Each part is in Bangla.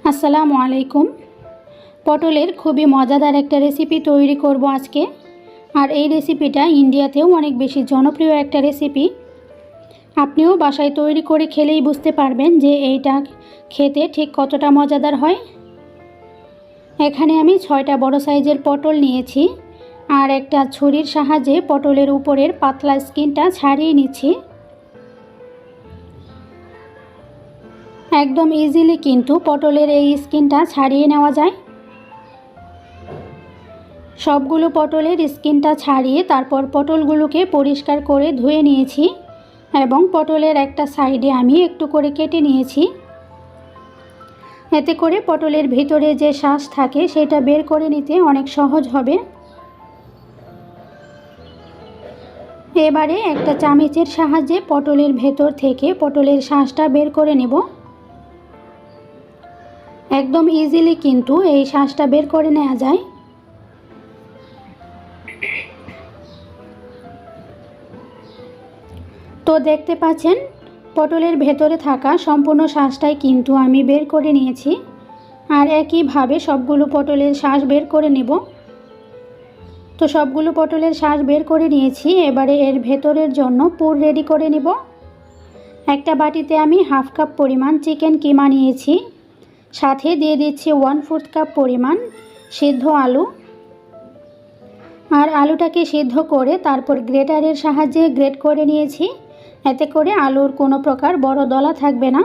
আসসালামু আলাইকুম। পটলের খুবই মজাদার একটা রেসিপি তৈরি করব আজকে। আর এই রেসিপিটা ইন্ডিয়াতেও অনেক বেশি জনপ্রিয় একটা রেসিপি। আপনিও বাসায় তৈরি করে খেলেই বুঝতে পারবেন যে এইটা খেতে ঠিক কতটা মজাদার হয়। এখানে আমি 6টা বড় সাইজের পটল নিয়েছি আর একটা ছুরির সাহায্যে পটলের উপরের পাতলা স্কিনটা ছাড়িয়ে নিচ্ছি। একদম ইজিলি কিন্তু পটলের এই স্কিনটা ছাড়িয়ে নেওয়া যায়। সবগুলো পটলের স্কিনটা ছাড়িয়ে তারপর পটলগুলোকে পরিষ্কার করে ধুয়ে নিয়েছি এবং পটলের একটা সাইডে আমি একটু করে কেটে নিয়েছি। এতে করে পটলের ভিতরে যে শাঁস থাকে সেটা বের করে নিতে অনেক সহজ হবে। এবারে একটা চামচের সাহায্যে পটলের ভেতর থেকে পটলের শাঁসটা বের করে নেব। একদম ইজিলি কিন্তু এই শাঁসটা বের করে নেওয়া যায়। তো দেখতে পাচ্ছেন পটলের ভেতরে থাকা সম্পূর্ণ শাঁসটাই কিন্তু আমি বের করে নিয়েছি। আর একইভাবে সবগুলো পটলের শাঁস বের করে নেব। তো সবগুলো পটলের শাঁস বের করে নিয়েছি। এবারে এর ভেতরের জন্য পুর রেডি করে নেব। একটা বাটিতে আমি হাফ কাপ পরিমাণ চিকেন কিমা নিয়েছি, সাথে দিয়ে দিচ্ছি 1/4 কাপ পরিমাণ সিদ্ধ আলু। আর আলুটাকে সিদ্ধ করে তারপর গ্রেটারের সাহায্যে গ্রেট করে নিয়েছি। এতে করে আলুর কোনো প্রকার বড় দলা থাকবে না।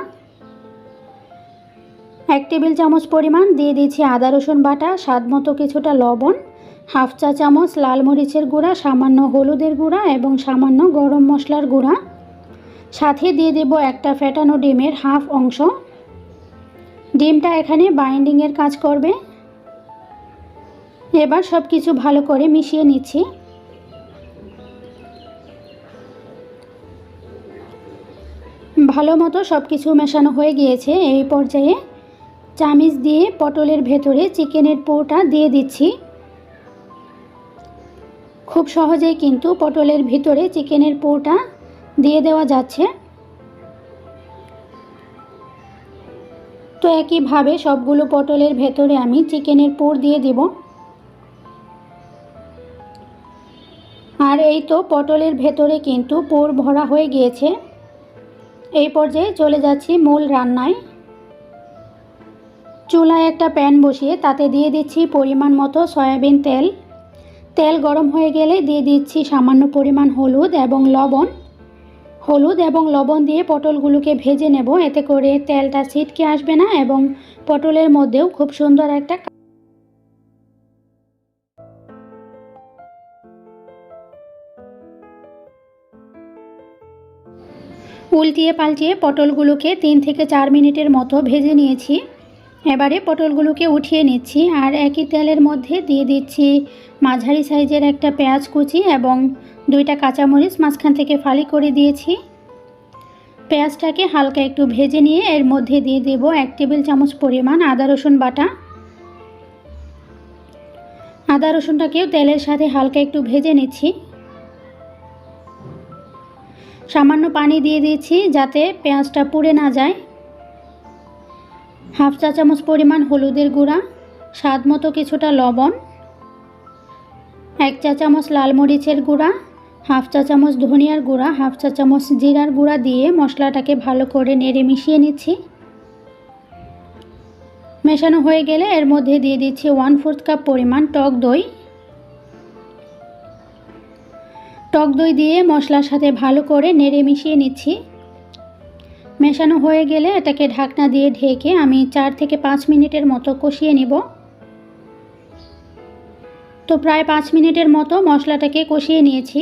1 টেবিল চামচ পরিমাণ দিয়ে দিচ্ছি আদা রসুন বাটা, স্বাদ মতো কিছুটা লবণ, হাফ চা চামচ লাল মরিচের গুঁড়া, সামান্য হলুদের গুঁড়া এবং সামান্য গরম মশলার গুঁড়া। সাথে দিয়ে দেব একটা ফেটানো ডিমের হাফ অংশ। ডিমটা এখানে বাইন্ডিংয়ের কাজ করবে। এবার সব কিছু ভালো করে মিশিয়ে নিচ্ছি। ভালো মতো সব কিছু মেশানো হয়ে গিয়েছে। এই পর্যায়ে চামচ দিয়ে পটলের ভেতরে চিকেনের পুরটা দিয়ে দিচ্ছি। খুব সহজেই কিন্তু পটলের ভিতরে চিকেনের পুরটা দিয়ে দেওয়া যাচ্ছে। তো একইভাবে সবগুলো পটলের ভেতরে আমি চিকেনের পুর দিয়ে দেব। আর এই তো পটলের ভেতরে কিন্তু পুর ভরা হয়ে গিয়েছে। এই পর্যায়ে চলে যাচ্ছি মূল রান্নায়। চুলায় একটা প্যান বসিয়ে তাতে দিয়ে দিচ্ছি পরিমাণ মতো সয়াবিন তেল। তেল গরম হয়ে গেলে দিয়ে দিচ্ছি সামান্য পরিমাণ হলুদ এবং লবণ দিয়ে পটলগুলোকে ভেজে নেব। এতে করে তেলটা ছিটকে আসবে না এবং পটলের মধ্যেও খুব সুন্দর একটা উল্টিয়ে পাল্টিয়ে পটলগুলোকে 3 থেকে 4 মিনিটের মতো ভেজে নিয়েছি। এবারে পটলগুলোকে উঠিয়ে নিচ্ছি আর একই তেলের মধ্যে দিয়ে দিচ্ছি মাঝারি সাইজের একটা পেঁয়াজ কুচি এবং 2টা কাঁচামরিচ মাঝখান থেকে ফালি করে দিয়েছি। পেঁয়াজটাকে হালকা একটু ভেজে নিয়ে এর মধ্যে দিয়ে দেব 1 টেবিল চামচ পরিমাণ আদা রসুন বাটা। আদা রসুনটাকেও তেলের সাথে হালকা একটু ভেজে নিচ্ছি। সামান্য পানি দিয়ে দিচ্ছি যাতে পেঁয়াজটা পুড়ে না যায়। হাফ চা চামচ পরিমাণ হলুদের গুঁড়া, স্বাদ মতো কিছুটা লবণ, 1 চা চামচ লাল মরিচের গুঁড়া, হাফ চা চামচ ধনিয়ার গুঁড়া, হাফ চা চামচ জিরার গুঁড়া দিয়ে মশলাটাকে ভালো করে নেড়ে মিশিয়ে নিচ্ছি। মেশানো হয়ে গেলে এর মধ্যে দিয়ে দিচ্ছি 1/4 কাপ পরিমাণ টক দই। টক দই দিয়ে মশলার সাথে ভালো করে নেড়ে মিশিয়ে নিচ্ছি। মেশানো হয়ে গেলে এটাকে ঢাকনা দিয়ে ঢেকে আমি 4 থেকে 5 মিনিটের মতো কষিয়ে নিব। তো প্রায় 5 মিনিটের মতো মশলাটাকে কষিয়ে নিয়েছি।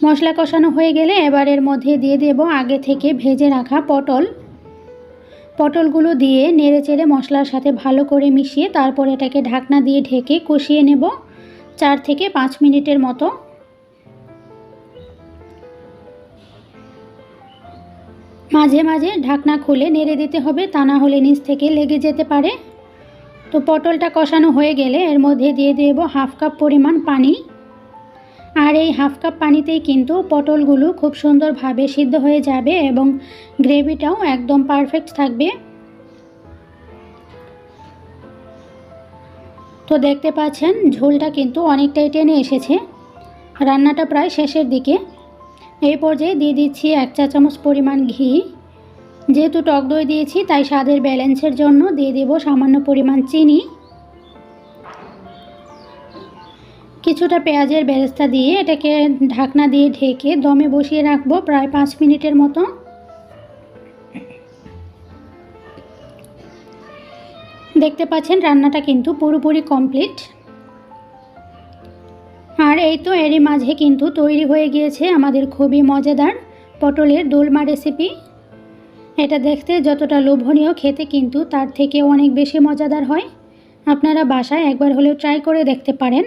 মশলা কষানো হয়ে গেলে এবার এর মধ্যে দিয়ে দেব আগে থেকে ভেজে রাখা পটলগুলো দিয়ে নেড়েচেড়ে মশলার সাথে ভালো করে মিশিয়ে তারপর এটাকে ঢাকনা দিয়ে ঢেকে কষিয়ে নেব 4 থেকে 5 মিনিটের মতো। মাঝে মাঝে ঢাকনা খুলে নেড়ে দিতে হবে, তা না হলে নিচ থেকে লেগে যেতে পারে। তো পটলটা কষানো হয়ে গেলে এর মধ্যে দিয়ে দেব হাফ কাপ পরিমাণ পানি। আর এই হাফ কাপ পানিতেই কিন্তু পটলগুলো খুব সুন্দরভাবে সিদ্ধ হয়ে যাবে এবং গ্রেভিটাও একদম পারফেক্ট থাকবে। তো দেখতে পাচ্ছেন ঝোলটা কিন্তু অনেকটাই টেনে এসেছে, রান্নাটা প্রায় শেষের দিকে। এই পর্যায়ে দিয়ে দিচ্ছি 1 চা চামচ পরিমাণ ঘি। যেহেতু টক দই দিয়েছি তাই স্বাদের ব্যালেন্সের জন্য দিয়ে দেব সামান্য পরিমাণ চিনি। কিছুটা পেঁয়াজের বেরেস্তা দিয়ে এটাকে ঢাকনা দিয়ে ঢেকে দমে বসিয়ে রাখবো প্রায় 5 মিনিটের মতো। দেখতে পাচ্ছেন রান্নাটা কিন্তু পুরোপুরি কমপ্লিট। আর এই তো এরই মাঝে কিন্তু তৈরি হয়ে গিয়েছে আমাদের খুবই মজাদার পটলের দোলমা রেসিপি। এটা দেখতে যতটা লোভনীয়, খেতে কিন্তু তার থেকে অনেক বেশি মজাদার হয়। আপনারা বাসায় একবার হলেও ট্রাই করে দেখতে পারেন।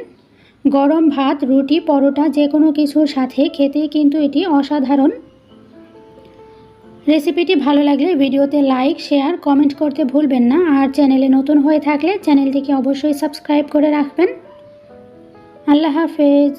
গরম ভাত, রুটি, পরোটা যে কোনো কিছুর সাথে খেতেই কিন্তু এটি অসাধারণ। রেসিপিটি ভালো লাগলে ভিডিওতে লাইক, শেয়ার, কমেন্ট করতে ভুলবেন না। আর চ্যানেলে নতুন হয়ে থাকলে চ্যানেলটিকে অবশ্যই সাবস্ক্রাইব করে রাখবেন। আল্লাহ হাফেজ।